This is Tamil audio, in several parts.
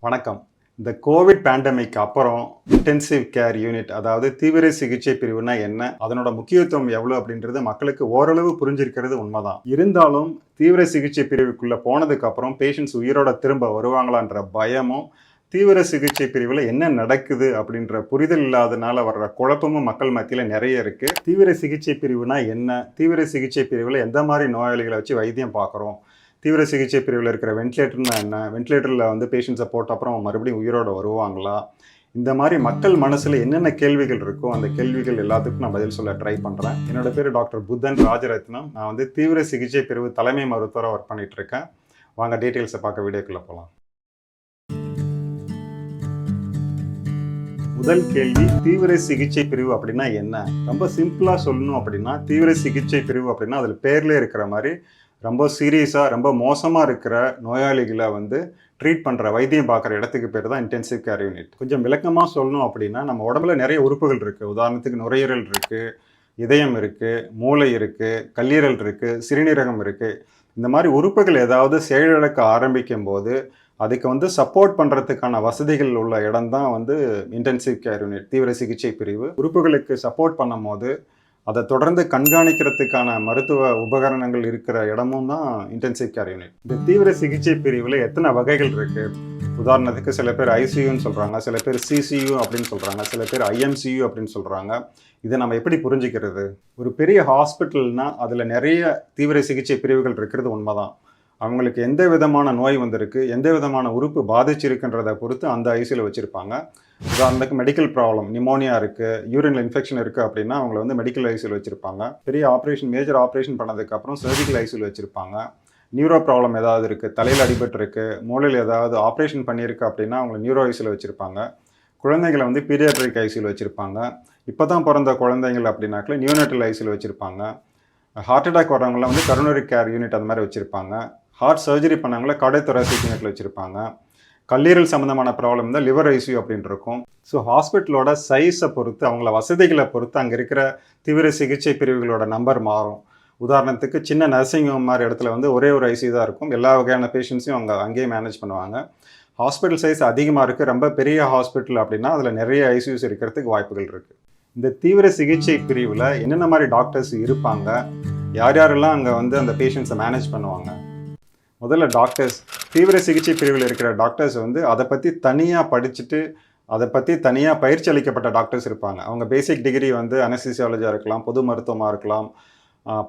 வணக்கம். இந்த கோவிட் பேண்டமிக் அப்புறம் இன்டென்சிவ் கேர் யூனிட் அதாவது தீவிர சிகிச்சை பிரிவுனா என்ன? அதனோட முக்கியத்துவம் எவ்வளோ அப்படின்றது மக்களுக்கு ஓரளவு புரிஞ்சிருக்கிறது உண்மைதான். இருந்தாலும் தீவிர சிகிச்சை பிரிவுக்குள்ள போனதுக்கு அப்புறம் பேஷண்ட்ஸ் உயிரோட திரும்ப வருவாங்களான்ற பயமும், தீவிர சிகிச்சை பிரிவில் என்ன நடக்குது அப்படின்ற புரிதல் இல்லாதனால வர்ற குழப்பமும் மக்கள் மத்தியில நிறைய இருக்கு. தீவிர சிகிச்சை பிரிவுனா என்ன? தீவிர சிகிச்சை பிரிவில் எந்த மாதிரி நோயாளிகளை வச்சு வைத்தியம் பார்க்குறோம்? தீவிர சிகிச்சை பிரிவில் இருக்கிற வென்டிலேட்டர்னா என்ன? வென்டிலேட்டரில் வந்து பேஷண்ட்ஸை போட்ட அப்புறம் மறுபடியும் உயிரோட வருவாங்களா? இந்த மாதிரி மக்கள் மனசில் என்னென்ன கேள்விகள் இருக்கோ அந்த கேள்விகள் எல்லாத்துக்கும் நான் பதில் சொல்ல ட்ரை பண்ணுறேன். என்னோட பேர் டாக்டர் புத்தன் ராஜரத்னம். நான் வந்து தீவிர சிகிச்சை பிரிவு தலைமை மருத்துவராக ஒர்க் பண்ணிட்டு இருக்கேன். வாங்க டீட்டெயில்ஸை பார்க்க வீடியோக்குள்ளே போகலாம். முதல் கேள்வி, தீவிர சிகிச்சை பிரிவு அப்படின்னா என்ன? ரொம்ப சிம்பிளாக சொல்லணும் அப்படின்னா, தீவிர சிகிச்சை பிரிவு அப்படின்னா அதில் பேர்லேயே இருக்கிற மாதிரி ரொம்ப சீரியஸாக ரொம்ப மோசமாக இருக்கிற நோயாளிகளை வந்து ட்ரீட் பண்ணுற வைத்தியம் பார்க்குற இடத்துக்கு பேர் தான் இன்டென்சிவ் கேர் யூனிட். கொஞ்சம் விளக்கமாக சொல்லணும் அப்படின்னா, நம்ம உடம்புல நிறைய உறுப்புகள் இருக்குது. உதாரணத்துக்கு நுரையீரல் இருக்குது, இதயம் இருக்குது, மூளை இருக்குது, கல்லீரல் இருக்குது, சிறுநீரகம் இருக்குது. இந்த மாதிரி உறுப்புகள் ஏதாவது செயலிழக்க ஆரம்பிக்கும் போது அதுக்கு வந்து சப்போர்ட் பண்ணுறதுக்கான வசதிகள் உள்ள இடம் தான் வந்து இன்டென்சிவ் கேர் யூனிட், தீவிர சிகிச்சை பிரிவு. உறுப்புகளுக்கு சப்போர்ட் பண்ணும் போது அதை தொடர்ந்து கண்காணிக்கிறதுக்கான மருத்துவ உபகரணங்கள் இருக்கிற இடமும் தான் இன்டென்சிவ் கேர் யூனிட். இந்த தீவிர சிகிச்சை பிரிவில் எத்தனை வகைகள் இருக்குது? உதாரணத்துக்கு சில பேர் ஐசியூன்னு சொல்கிறாங்க, சில பேர் சிசியூ அப்படின்னு சொல்கிறாங்க, சில பேர் ஐஎம்சியூ அப்படின்னு சொல்கிறாங்க. இதை நம்ம எப்படி புரிஞ்சுக்கிறது? ஒரு பெரிய ஹாஸ்பிட்டல்னால் அதில் நிறைய தீவிர சிகிச்சை பிரிவுகள் இருக்கிறது உண்மைதான். அவங்களுக்கு எந்த விதமான நோய் வந்திருக்கு, எந்த விதமான உறுப்பு பாதிச்சிருக்குன்றதை பொறுத்து அந்த ஐசியூவில் வச்சுருப்பாங்க. உதாரணத்துக்கு மெடிக்கல் ப்ராப்ளம், நிமோனியா இருக்குது, யூரின்ல இன்ஃபெக்ஷன் இருக்குது அப்படின்னா அவங்கள வந்து மெடிக்கல் ஐசியூவில் வச்சுருப்பாங்க. பெரிய ஆப்ரேஷன், மேஜர் ஆப்ரேஷன் பண்ணதுக்கப்புறம் சர்ஜிக்கல் ஐசியூவில் வச்சுருப்பாங்க. நியூரோ ப்ராப்ளம் ஏதாவது இருக்குது, தலையில் அடிபட்டு மூளையில் ஏதாவது ஆப்ரேஷன் பண்ணியிருக்கு அப்படின்னா அவங்கள நியூரோ ஐசியூவில் வச்சுருப்பாங்க. குழந்தைகளை வந்து பீடியாட்ரிக் ஐசியூவில் வச்சுருப்பாங்க. இப்போ தான் பிறந்த குழந்தைங்கள் அப்படின்னாக்கில் நியூனேட்டல் ஐசியூவில் வச்சுருப்பாங்க. ஹார்ட் அட்டாக் வரவங்களாம் வந்து கரோனரி கேர் யூனிட் அந்த மாதிரி வச்சுருப்பாங்க. ஹார்ட் சர்ஜரி பண்ணவங்கள கார்டியோதொராசிக் யூனிட்டில் வச்சுருப்பாங்க. கல்லீரல் சம்மந்தமான ப்ராப்ளம் தான் லிவர் ஐசியூ அப்படின்னு இருக்கும். ஸோ ஹாஸ்பிட்டலோட சைஸை பொறுத்து, அவங்கள வசதிகளை பொறுத்து அங்கே இருக்கிற தீவிர சிகிச்சை பிரிவுகளோட நம்பர் மாறும். உதாரணத்துக்கு சின்ன நர்சிங் ஹோம் மாதிரி இடத்துல வந்து ஒரே ஒரு ஐசியூ தான் இருக்கும். எல்லா வகையான பேஷண்ட்ஸையும் அவங்க அங்கேயே மேனேஜ் பண்ணுவாங்க. ஹாஸ்பிட்டல் சைஸ் அதிகமாக இருக்குது, ரொம்ப பெரிய ஹாஸ்பிட்டல் அப்படின்னா அதில் நிறைய ஐசியூஸ் இருக்கிறதுக்கு வாய்ப்புகள் இருக்குது. இந்த தீவிர சிகிச்சை பிரிவில் என்னென்ன மாதிரி டாக்டர்ஸ் இருப்பாங்க, யார் யாரெல்லாம் அங்கே வந்து அந்த பேஷண்ட்ஸை மேனேஜ் பண்ணுவாங்க? முதல்ல டாக்டர்ஸ், தீவிர சிகிச்சை பிரிவில் இருக்கிற டாக்டர்ஸ் வந்து அதை பற்றி தனியாக படிச்சுட்டு அதை பற்றி தனியாக பயிற்சி அளிக்கப்பட்ட டாக்டர்ஸ் இருப்பாங்க. அவங்க பேசிக் டிகிரி வந்து அனஸ்தீசியாலஜியாக இருக்கலாம், பொது மருத்துவமாக இருக்கலாம்,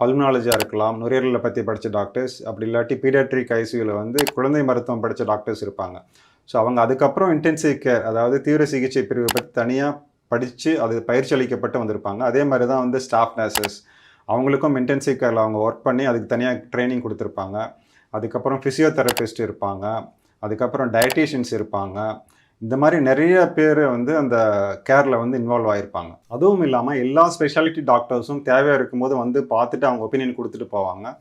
பல்மனாலஜியாக இருக்கலாம், நுரையீரலை பற்றி படித்த டாக்டர்ஸ், அப்படி இல்லாட்டி பீடியாட்ரிக் ஐசியூவில் வந்து குழந்தை மருத்துவம் படித்த டாக்டர்ஸ் இருப்பாங்க. ஸோ அவங்க அதுக்கப்புறம் இன்டென்சிவ் கேர் அதாவது தீவிர சிகிச்சை பிரிவை பற்றி தனியாக படித்து அது பயிற்சி அளிக்கப்பட்டு வந்திருப்பாங்க. அதே மாதிரி தான் வந்து ஸ்டாஃப் நர்சஸ், அவங்களுக்கும் இன்டென்சிவ் கேரில் அவங்க ஒர்க் பண்ணி அதுக்கு தனியாக ட்ரைனிங் கொடுத்துருப்பாங்க. அதுக்கப்புறம் ஃபிசியோதெரபிஸ்ட் இருப்பாங்க, அதுக்கப்புறம் டயட்டீஷியன்ஸ் இருப்பாங்க. இந்த மாதிரி நிறைய பேர் வந்து அந்த கேரில் வந்து இன்வால்வ் ஆகிருப்பாங்க. அதுவும் இல்லாமல் எல்லா ஸ்பெஷாலிட்டி டாக்டர்ஸும் தேவையாக இருக்கும்போது வந்து பார்த்துட்டு அவங்க ஒப்பீனியன் கொடுத்துட்டு போவாங்க.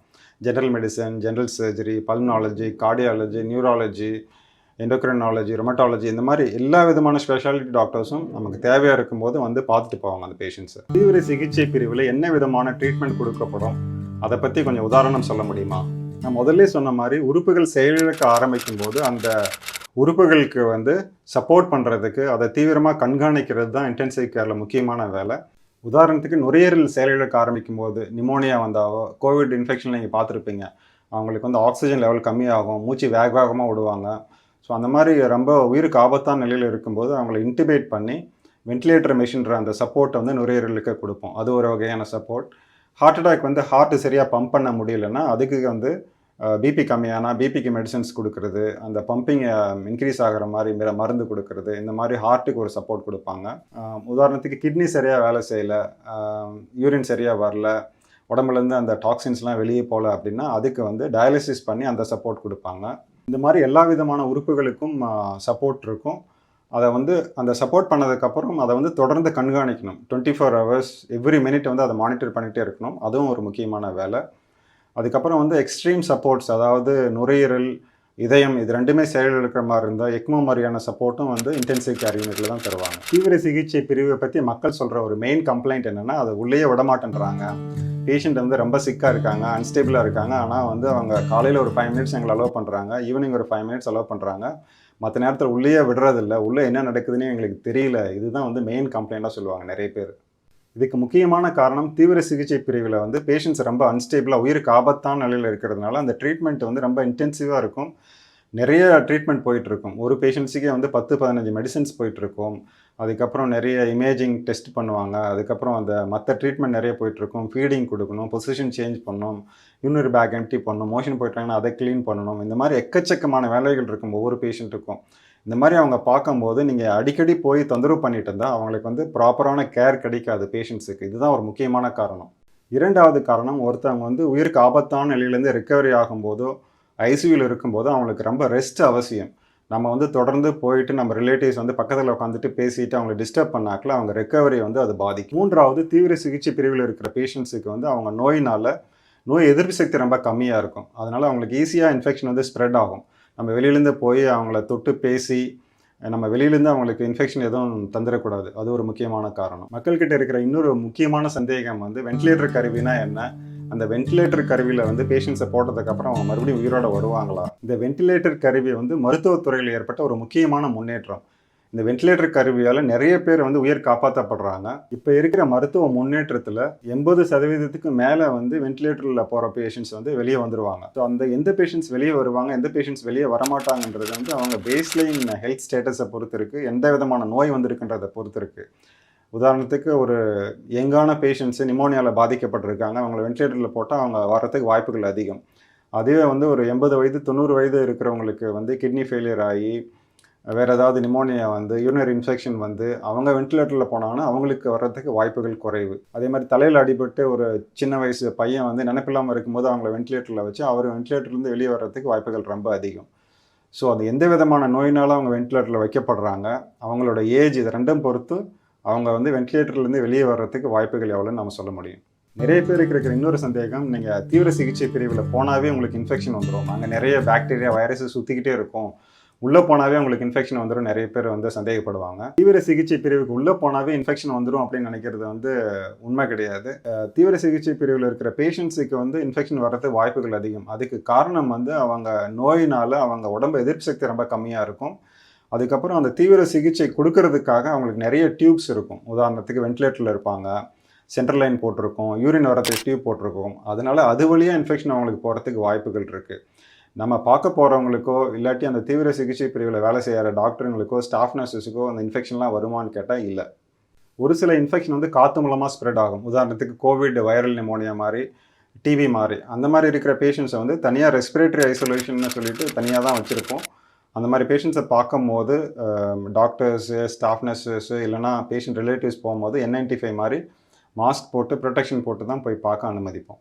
General medicine, general surgery, pulmonology, cardiology, neurology, endocrinology, rheumatology, இந்த மாதிரி எல்லா விதமான ஸ்பெஷாலிட்டி டாக்டர்ஸும் நமக்கு தேவையாக இருக்கும்போது வந்து பார்த்துட்டு போவாங்க அந்த பேஷண்ட்ஸை. தீவிர சிகிச்சை பிரிவில் என்ன விதமான ட்ரீட்மெண்ட் கொடுக்கப்படும், அதை பற்றி கொஞ்சம் உதாரணம் சொல்ல முடியுமா? நான் முதல்ல சொன்ன மாதிரி உறுப்புகள் செயலிழக்க ஆரம்பிக்கும் போது அந்த உறுப்புகளுக்கு வந்து சப்போர்ட் பண்ணுறதுக்கு அதை தீவிரமாக கண்காணிக்கிறது தான் இன்டென்சிவ் கேரில் முக்கியமான வேலை. உதாரணத்துக்கு நுரையீரல் செயலிழக்க ஆரம்பிக்கும் போது, நிமோனியா வந்தாவோ, கோவிட் இன்ஃபெக்ஷன் நீங்கள் பார்த்துருப்பீங்க, அவங்களுக்கு வந்து ஆக்சிஜன் லெவல் கம்மியாகும், மூச்சு வேகமாக விடுவாங்க. ஸோ அந்த மாதிரி ரொம்ப உயிருக்கு ஆபத்தான நிலையில் இருக்கும்போது அவங்கள இன்டிபேட் பண்ணி வென்டிலேட்டர் மெஷின்ற அந்த சப்போர்ட்டை வந்து நுரையீரலுக்கு கொடுப்போம். அது ஒரு வகையான சப்போர்ட். ஹார்ட் அட்டாக் வந்து ஹார்ட்டு சரியாக பம்ப் பண்ண முடியலன்னா அதுக்கு வந்து பிபி கம்மியானா பிபிக்கு மெடிசன்ஸ் கொடுக்கறது, அந்த பம்பிங் இன்க்ரீஸ் ஆகிற மாதிரி மருந்து கொடுக்கறது, இந்த மாதிரி ஹார்ட்டுக்கு ஒரு சப்போர்ட் கொடுப்பாங்க. உதாரணத்துக்கு கிட்னி சரியாக வேலை செய்யலை, யூரின் சரியாக வரல, உடம்புலேருந்து அந்த டாக்ஸின்ஸ்லாம் வெளியே போகல அப்படின்னா அதுக்கு வந்து டயாலிசிஸ் பண்ணி அந்த சப்போர்ட் கொடுப்பாங்க. இந்த மாதிரி எல்லா விதமான உறுப்புகளுக்கும் சப்போர்ட் இருக்கும். அதை வந்து அந்த சப்போர்ட் பண்ணதுக்கப்புறம் அதை வந்து தொடர்ந்து கண்காணிக்கணும். 24 hours எவ்ரி மினிட் வந்து அதை மானிட்டர் பண்ணிகிட்டே இருக்கணும். அதுவும் ஒரு முக்கியமான வேலை. அதுக்கப்புறம் வந்து எக்ஸ்ட்ரீம் சப்போர்ட்ஸ், அதாவது நுரையீரல், இதயம், இது ரெண்டுமே செயலிழக்கிற மாதிரி இருந்தால் எக்மோ மாதிரியான சப்போர்ட்டும் வந்து இன்டென்சிவ் கேர் யூனிட்டில் தான் தருவாங்க. தீவிர சிகிச்சை பிரிவை பற்றி மக்கள் சொல்கிற ஒரு மெயின் கம்ப்ளைண்ட் என்னென்னா, அதை உள்ளேயே விடமாட்டேன்றாங்க. பேஷண்ட் வந்து ரொம்ப சிக்காக இருக்காங்க, அன்ஸ்டேபிளாக இருக்காங்க, ஆனால் வந்து அவங்க காலையில் ஒரு 5 minutes எங்களை அலோவ் பண்ணுறாங்க, ஈவினிங் ஒரு 5 minutes அலோவ் பண்ணுறாங்க, மற்ற நேரத்தில் உள்ளேயே விடுறதில்ல, உள்ளே என்ன நடக்குதுன்னு எங்களுக்கு தெரியல. இதுதான் வந்து மெயின் கம்ப்ளைண்ட்டாக சொல்லுவாங்க நிறைய பேர். இதுக்கு முக்கியமான காரணம் தீவிர சிகிச்சை பிரிவில் வந்து பேஷண்ட்ஸ் ரொம்ப அன்ஸ்டேபிளாக உயிருக்கு ஆபத்தான நிலையில் இருக்கிறதுனால அந்த ட்ரீட்மெண்ட் வந்து ரொம்ப இன்டென்சிவாக இருக்கும். நிறைய ட்ரீட்மெண்ட் போயிட்டுருக்கும். ஒரு பேஷண்ட்ஸுக்கே வந்து 10, 15 மெடிசின்ஸ் போயிட்டுருக்கும். அதுக்கப்புறம் நிறைய இமேஜிங் டெஸ்ட் பண்ணுவாங்க. அதுக்கப்புறம் அந்த மற்ற ட்ரீட்மெண்ட் நிறைய போயிட்டுருக்கும். ஃபீடிங் கொடுக்கணும், பொசிஷன் சேஞ்ச் பண்ணணும், யூரினரி பேக் எம்ப்டி பண்ணணும், மோஷன் போயிட்டாங்கன்னா அதை க்ளீன் பண்ணணும். இந்த மாதிரி எக்கச்சக்கமான வேலைகள் இருக்கும் ஒவ்வொரு பேஷண்ட்டுக்கும். இந்த மாதிரி அவங்க பார்க்கும்போது நீங்கள் அடிக்கடி போய் தொந்தரவு பண்ணிட்டு இருந்தால் அவங்களுக்கு வந்து ப்ராப்பரான கேர் கிடைக்காது பேஷண்ட்ஸுக்கு. இதுதான் ஒரு முக்கியமான காரணம். 2வது காரணம், ஒருத்தவங்க வந்து உயிருக்கு ஆபத்தான நிலையிலேருந்து ரிக்கவரி ஆகும்போதோ ஐசியூவில் இருக்கும்போது அவங்களுக்கு ரொம்ப ரெஸ்ட் அவசியம். நம்ம வந்து தொடர்ந்து போயிட்டு நம்ம ரிலேட்டிவ்ஸ் வந்து பக்கத்தில் உட்காந்துட்டு பேசிட்டு அவங்களை டிஸ்டர்ப் பண்ணாக்கல அவங்க ரெக்கவரி வந்து அது பாதிக்கும். 3வது, தீவிர சிகிச்சை பிரிவில் இருக்கிற பேஷண்ட்ஸுக்கு வந்து அவங்க நோய் எதிர்ப்பு சக்தி ரொம்ப கம்மியாக இருக்கும். அதனால் அவங்களுக்கு ஈஸியாக இன்ஃபெக்ஷன் வந்து ஸ்ப்ரெட் ஆகும். நம்ம வெளியிலேருந்து போய் அவங்கள தொட்டு பேசி நம்ம வெளியிலேருந்து அவங்களுக்கு இன்ஃபெக்ஷன் எதுவும் தந்துடக்கூடாது. அது ஒரு முக்கியமான காரணம். மக்கள்கிட்ட இருக்கிற இன்னொரு முக்கியமான சந்தேகம் வந்து வென்டிலேட்டர் கருவினா என்ன? அந்த வென்டிலேட்டர் கருவியில் வந்து பேஷண்ட்ஸை போட்டதுக்கப்புறம் அவங்க மறுபடியும் உயிரோட வருவாங்களா? இந்த வென்டிலேட்டர் கருவி வந்து மருத்துவத்துறையில் ஏற்பட்ட ஒரு முக்கியமான முன்னேற்றம். இந்த வென்டிலேட்டர் கருவியால் நிறைய பேர் வந்து உயிர் காப்பாற்றப்படுறாங்க. இப்போ இருக்கிற மருத்துவ முன்னேற்றத்தில் 80% மேலே வந்து வென்டிலேட்டரில் போகிற பேஷண்ட்ஸ் வந்து வெளியே வந்துடுவாங்க. ஸோ அந்த எந்த பேஷண்ட்ஸ் வெளியே வருவாங்க, எந்த பேஷண்ட்ஸ் வெளியே வரமாட்டாங்கன்றது வந்து அவங்க பேஸ்லைன் ஹெல்த் ஸ்டேட்டஸை பொறுத்து இருக்குது, எந்த விதமான நோய் வந்திருக்குன்றதை பொறுத்து இருக்குது. உதாரணத்துக்கு ஒரு யங்கான பேஷண்ட்ஸு நிமோனியாவில் பாதிக்கப்பட்டிருக்காங்க, அவங்கள வென்டிலேட்டரில் போட்டால் அவங்க வர்றதுக்கு வாய்ப்புகள் அதிகம். அதுவே வந்து ஒரு 80 வயது 90 வயது இருக்கிறவங்களுக்கு வந்து கிட்னி ஃபெயிலியர் ஆகி வேறு ஏதாவது நிமோனியா வந்து யூரினரி இன்ஃபெக்ஷன் வந்து அவங்க வென்டிலேட்டரில் போனாங்கன்னா அவங்களுக்கு வர்றதுக்கு வாய்ப்புகள் குறைவு. அதே மாதிரி தலையில் அடிபட்டு ஒரு சின்ன வயசு பையன் வந்து நினைப்பில்லாமல் இருக்கும்போது அவங்கள வென்டிலேட்டரில் வச்சு அவர் வென்டிலேட்டர்லேருந்து வெளியே வர்றதுக்கு வாய்ப்புகள் ரொம்ப அதிகம். ஸோ அது எந்த விதமான நோயினாலும் அவங்க வென்டிலேட்டரில் வைக்கப்படுறாங்க, அவங்களோட ஏஜ், இது ரெண்டும் பொறுத்து அவங்க வந்து வென்டிலேட்டர்லேருந்து வெளியே வர்றதுக்கு வாய்ப்புகள் எவ்வளோன்னு நம்ம சொல்ல முடியும். நிறைய பேருக்கு இருக்கிற இன்னொரு சந்தேகம், நீங்கள் தீவிர சிகிச்சை பிரிவில் போனாவே உங்களுக்கு இன்ஃபெக்ஷன் வந்துடும், அங்கே நிறைய பாக்டீரியா வைரஸஸ் சுற்றிக்கிட்டே இருக்கும், உள்ளே போனாவே உங்களுக்கு இன்ஃபெக்ஷன் வந்துடும், நிறைய பேர் வந்து சந்தேகப்படுவாங்க. தீவிர சிகிச்சை பிரிவுக்கு உள்ளே போனாவே இன்ஃபெக்ஷன் வந்துடும் அப்படின்னு நினைக்கிறது வந்து உண்மை கிடையாது. தீவிர சிகிச்சை பிரிவில் இருக்கிற பேஷண்ட்ஸுக்கு வந்து இன்ஃபெக்ஷன் வர்றதுக்கு வாய்ப்புகள் அதிகம். அதுக்கு காரணம் வந்து அவங்க நோயினால் அவங்க உடம்பு எதிர்ப்பு சக்தி ரொம்ப கம்மியாக இருக்கும். அதுக்கப்புறம் அந்த தீவிர சிகிச்சை கொடுக்கறதுக்காக அவங்களுக்கு நிறைய டியூப்ஸ் இருக்கும். உதாரணத்துக்கு வென்டிலேட்டரில் இருப்பாங்க, சென்ட்ரல் லைன் போட்டிருக்கோம், யூரின் வரத்துக்கு டியூப் போட்டிருக்கோம். அதனால அது வழியாக இன்ஃபெக்ஷன் அவங்களுக்கு போகிறதுக்கு வாய்ப்புகள் இருக்குது. நம்ம பார்க்க போகிறவங்களுக்கோ இல்லாட்டி அந்த தீவிர சிகிச்சை பிரிவில் வேலை செய்கிற டாக்டருங்களுக்கோ ஸ்டாஃப் நர்ஸஸுக்கோ அந்த இன்ஃபெக்ஷன்லாம் வருமானு கேட்டால் இல்லை. ஒரு சில இன்ஃபெக்ஷன் வந்து காற்று மூலமாக ஸ்ப்ரெட் ஆகும். உதாரணத்துக்கு கோவிட் வைரல் நிமோனியா மாதிரி, டிவி மாதிரி, அந்த மாதிரி இருக்கிற பேஷண்ட்ஸை வந்து தனியாக ரெஸ்பிரேட்டரி ஐசோலேஷன்னு சொல்லிட்டு தனியாக தான் வச்சுருப்போம். அந்த மாதிரி பேஷண்ட்ஸை பார்க்கும்போது டாக்டர்ஸு, ஸ்டாஃப் நர்ஸஸு இல்லைனா பேஷண்ட் ரிலேட்டிவ்ஸ் போகும்போது N95 மாதிரி மாஸ்க் போட்டு ப்ரொடெக்ஷன் போட்டு தான் போய் பார்க்க அனுமதிப்போம்.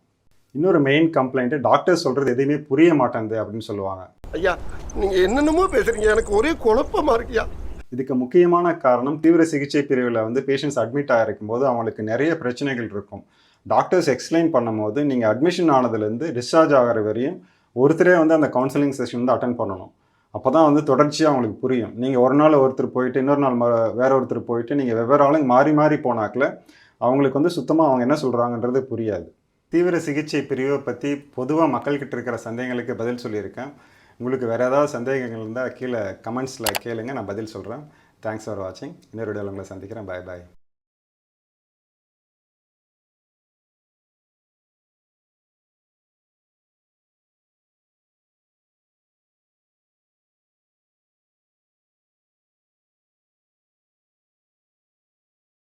இன்னொரு மெயின் கம்ப்ளைண்ட்டு, டாக்டர் சொல்கிறது எதுவுமே புரிய மாட்டேங்குது அப்படின்னு சொல்லுவாங்க. ஐயா, நீங்கள் என்னென்னமோ பேசுகிறீங்க, எனக்கு ஒரே குழப்பமாக இருக்கியா. இதுக்கு முக்கியமான காரணம், தீவிர சிகிச்சை பிரிவில் வந்து பேஷண்ட்ஸ் அட்மிட் ஆகிருக்கும் போது அவங்களுக்கு நிறைய பிரச்சனைகள் இருக்கும். டாக்டர்ஸ் எக்ஸ்பிளைன் பண்ணும்போது நீங்கள் அட்மிஷன் ஆனதுலேருந்து டிஸ்சார்ஜ் ஆகிற வரையும் ஒருத்தரே வந்து அந்த கவுன்சிலிங் செஷன் வந்து அட்டன் பண்ணணும். அப்போ தான் வந்து தொடர்ச்சியாக அவங்களுக்கு புரியும். நீங்கள் ஒரு நாள் ஒருத்தர் போயிட்டு இன்னொரு நாள் வேற ஒருத்தர் போயிட்டு நீங்கள் வெவ்வேறு ஆளுங்க மாறி மாறி போனாக்கில் அவங்களுக்கு வந்து சுத்தமாக அவங்க என்ன சொல்கிறாங்கன்றது புரியாது. தீவிர சிகிச்சை பிரிவை பற்றி பொதுவாக மக்கள்கிட்ட இருக்கிற சந்தேகங்களுக்கு பதில் சொல்லியிருக்கேன். உங்களுக்கு வேறு ஏதாவது சந்தேகங்கள் இருந்தால் கீழே கமெண்ட்ஸில் கேளுங்க, நான் பதில் சொல்கிறேன். தேங்க்ஸ் ஃபார் வாட்சிங். இன்னொரு வீடியோவில் உங்களை சந்திக்கிறேன். பாய் பாய்.